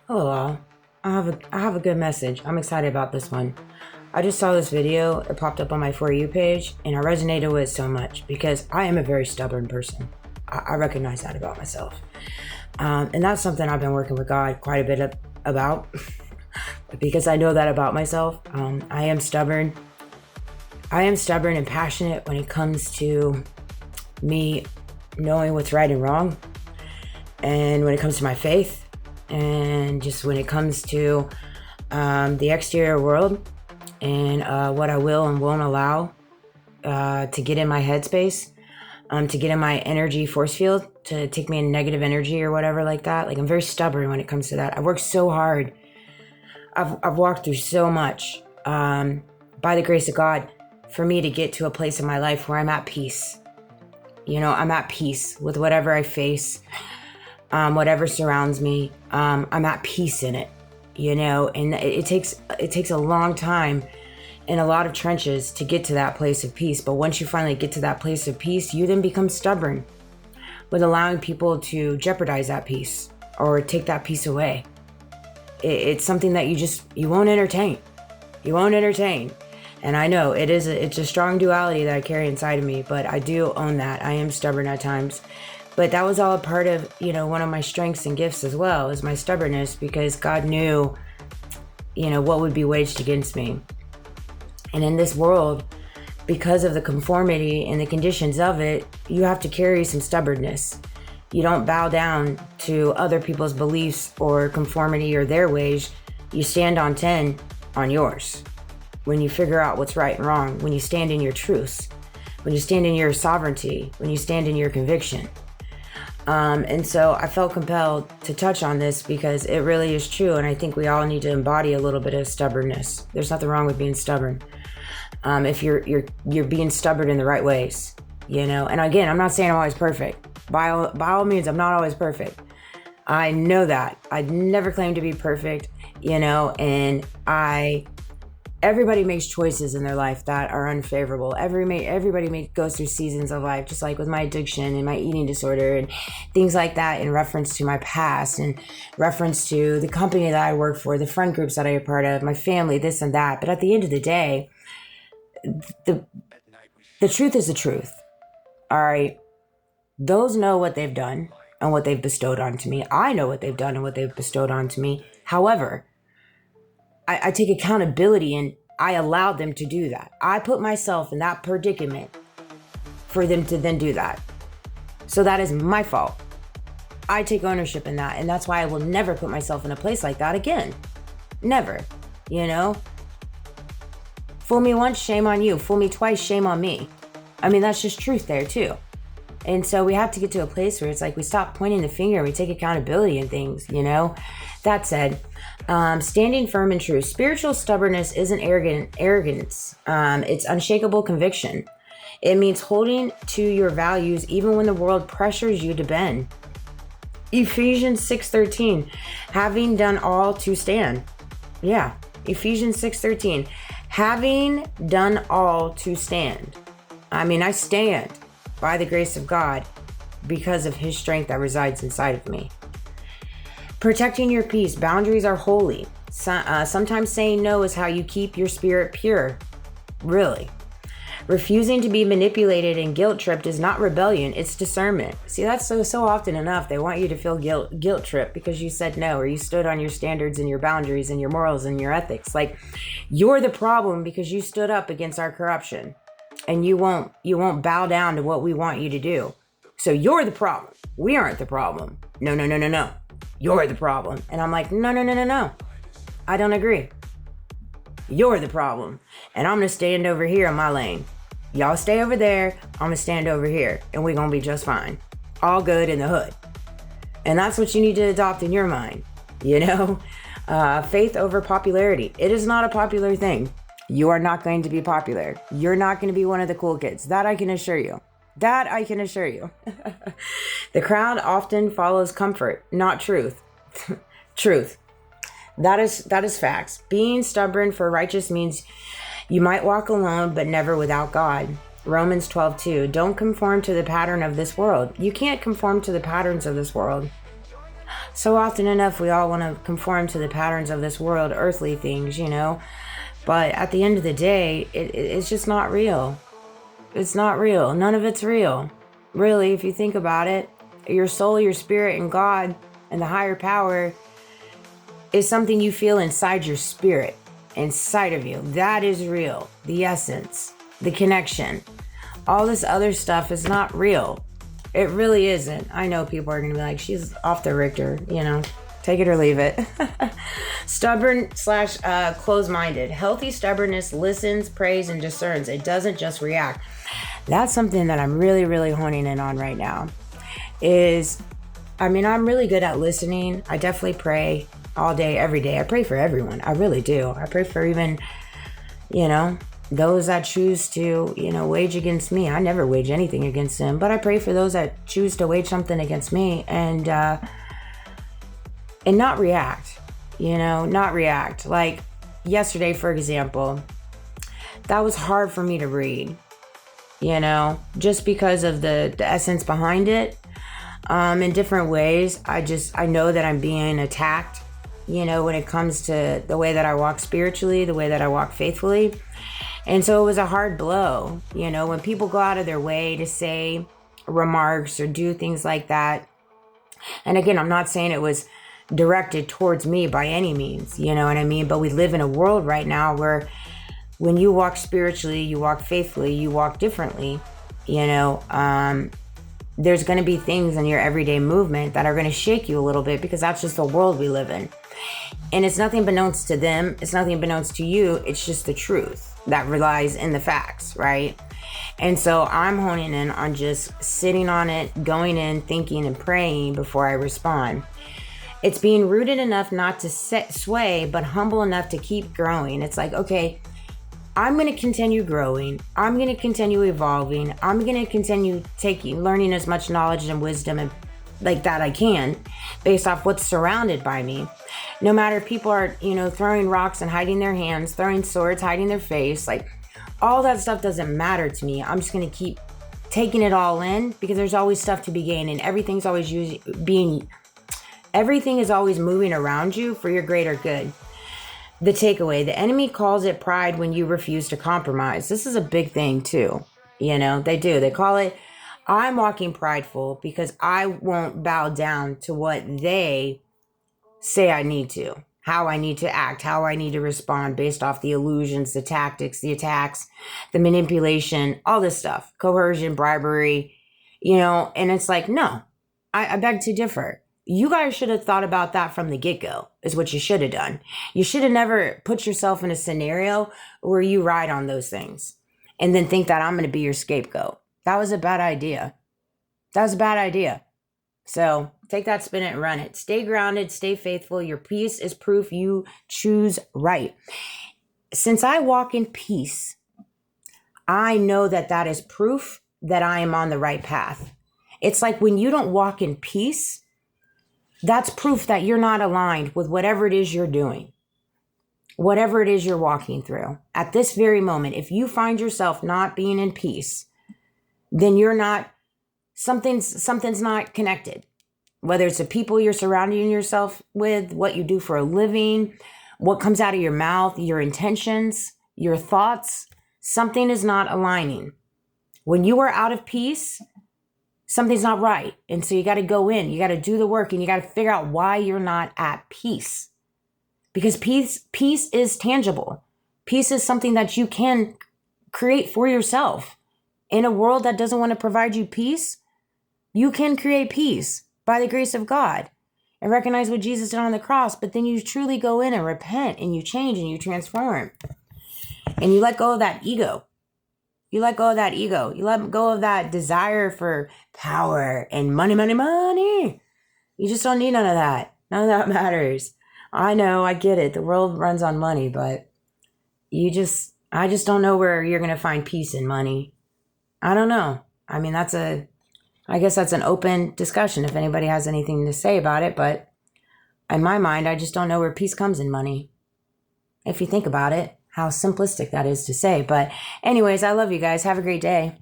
Hello all. I have a good message. I'm excited about this one. I just saw this video. It popped up on my For You page, and I resonated with it so much because I am a very stubborn person. I recognize that about myself. And that's something I've been working with God quite a bit about because I know that about myself. I am stubborn. I am stubborn and passionate when it comes to me knowing what's right and wrong, and when it comes to my faith, and just when it comes to the exterior world and what I will and won't allow to get in my headspace, to get in my energy force field, to take me in negative energy or whatever like that. Like, I'm very stubborn when it comes to that. I've worked so hard. I've walked through so much by the grace of God for me to get to a place in my life where I'm at peace. You know, I'm at peace with whatever I face. Whatever surrounds me, I'm at peace in it, you know, and it takes a long time and a lot of trenches to get to that place of peace. But once you finally get to that place of peace, you then become stubborn with allowing people to jeopardize that peace or take that peace away. It's something that you won't entertain. You won't entertain. And I know it's a strong duality that I carry inside of me, but I do own that. I am stubborn at times. But that was all a part of, you know, one of my strengths and gifts as well, is my stubbornness, because God knew, you know, what would be waged against me. And in this world, because of the conformity and the conditions of it, you have to carry some stubbornness. You don't bow down to other people's beliefs or conformity or their ways. You stand on 10 on yours. When you figure out what's right and wrong, when you stand in your truths, when you stand in your sovereignty, when you stand in your conviction. And so I felt compelled to touch on this because it really is true. And I think we all need to embody a little bit of stubbornness. There's nothing wrong with being stubborn. If you're being stubborn in the right ways, you know, and again, I'm not saying I'm always perfect. By all means, I'm not always perfect. I know that. I'd never claim to be perfect, you know, and everybody makes choices in their life that are unfavorable. Everybody goes through seasons of life, just like with my addiction and my eating disorder and things like that, in reference to my past and reference to the company that I work for, the friend groups that I'm a part of, my family, this and that. But at the end of the day, the truth is the truth. All right. Those know what they've done and what they've bestowed onto me. I know what they've done and what they've bestowed onto me. However, I take accountability, and I allowed them to do that. I put myself in that predicament for them to then do that. So that is my fault. I take ownership in that. And that's why I will never put myself in a place like that again. Never. You know? Fool me once, shame on you. Fool me twice, shame on me. I mean, that's just truth there too. And so we have to get to a place where it's like we stop pointing the finger and we take accountability in things, you know? That said, standing firm and true. Spiritual stubbornness isn't arrogance. It's unshakable conviction. It means holding to your values even when the world pressures you to bend. Ephesians 6:13, having done all to stand. Yeah, Ephesians 6:13, having done all to stand. I mean, I stand by the grace of God because of his strength that resides inside of me. Protecting your peace. Boundaries are holy. Sometimes saying no is how you keep your spirit pure. Really. Refusing to be manipulated and guilt tripped is not rebellion, it's discernment. See, that's so often enough. They want you to feel guilt tripped because you said no, or you stood on your standards and your boundaries and your morals and your ethics. Like, you're the problem because you stood up against our corruption. And you won't bow down to what we want you to do. So you're the problem. We aren't the problem. No. You're the problem. And I'm like, no. I don't agree. You're the problem. And I'm going to stand over here in my lane. Y'all stay over there. I'm going to stand over here. And we're going to be just fine. All good in the hood. And that's what you need to adopt in your mind. You know? Faith over popularity. It is not a popular thing. You are not going to be popular. You're not going to be one of the cool kids. That I can assure you. The crowd often follows comfort, not truth. Truth. That is facts. Being stubborn for righteous means you might walk alone, but never without God. Romans 12:2. Don't conform to the pattern of this world. You can't conform to the patterns of this world. So often enough, we all want to conform to the patterns of this world, earthly things, But at the end of the day, it's just not real. It's not real. None of it's real. Really, if you think about it, your soul, your spirit, and God, and the higher power is something you feel inside your spirit, inside of you. That is real. The essence, the connection. All this other stuff is not real. It really isn't. I know people are going to be like, she's off the Richter, take it or leave it. Stubborn / closed-minded. Healthy stubbornness listens, prays, and discerns. It doesn't just react. That's something that I'm really, really honing in on right now. I'm really good at listening. I definitely pray all day, every day. I pray for everyone. I really do. I pray for even, those that choose to, wage against me. I never wage anything against them, but I pray for those that choose to wage something against me and not react, not react. Like yesterday, for example, that was hard for me to read, just because of the essence behind it. In different ways, I know that I'm being attacked, when it comes to the way that I walk spiritually, the way that I walk faithfully. And so it was a hard blow, when people go out of their way to say remarks or do things like that. And again, I'm not saying it was directed towards me by any means, you know what I mean? But we live in a world right now where when you walk spiritually, you walk faithfully, you walk differently, there's going to be things in your everyday movement that are going to shake you a little bit because that's just the world we live in. And it's nothing beknownst to them. It's nothing beknownst to you. It's just the truth that relies in the facts, right? And so I'm honing in on just sitting on it, going in, thinking and praying before I respond. It's being rooted enough not to sway, but humble enough to keep growing. It's like, okay, I'm going to continue growing. I'm going to continue evolving. I'm going to continue learning as much knowledge and wisdom and like that I can based off what's surrounded by me. No matter if people are, throwing rocks and hiding their hands, throwing swords, hiding their face, like all that stuff doesn't matter to me. I'm just going to keep taking it all in because there's always stuff to be gained and everything is always moving around you for your greater good. The takeaway, the enemy calls it pride when you refuse to compromise. This is a big thing too. They do. They call it, I'm walking prideful because I won't bow down to what they say I need to, how I need to act, how I need to respond based off the illusions, the tactics, the attacks, the manipulation, all this stuff, coercion, bribery, and it's like, no, I beg to differ. You guys should have thought about that from the get-go, is what you should have done. You should have never put yourself in a scenario where you ride on those things and then think that I'm going to be your scapegoat. That was a bad idea. So take that, spin it, and run it. Stay grounded, stay faithful. Your peace is proof you choose right. Since I walk in peace, I know that is proof that I am on the right path. It's like when you don't walk in peace, that's proof that you're not aligned with whatever it is you're doing, whatever it is you're walking through. At this very moment, if you find yourself not being in peace, then you're not, something's not connected. Whether it's the people you're surrounding yourself with, what you do for a living, what comes out of your mouth, your intentions, your thoughts, something is not aligning. When you are out of peace, something's not right. And so you got to go in, you got to do the work, and you got to figure out why you're not at peace. Because peace is tangible. Peace is something that you can create for yourself. In a world that doesn't want to provide you peace, you can create peace by the grace of God and recognize what Jesus did on the cross. But then you truly go in and repent and you change and you transform. And you let go of that ego. You let go of that ego. You let go of that desire for power and money, money, money. You just don't need none of that. None of that matters. I know, I get it. The world runs on money, but I just don't know where you're going to find peace in money. I don't know. I mean, I guess that's an open discussion if anybody has anything to say about it. But in my mind, I just don't know where peace comes in money. If you think about it, how simplistic that is to say. But anyways, I love you guys. Have a great day.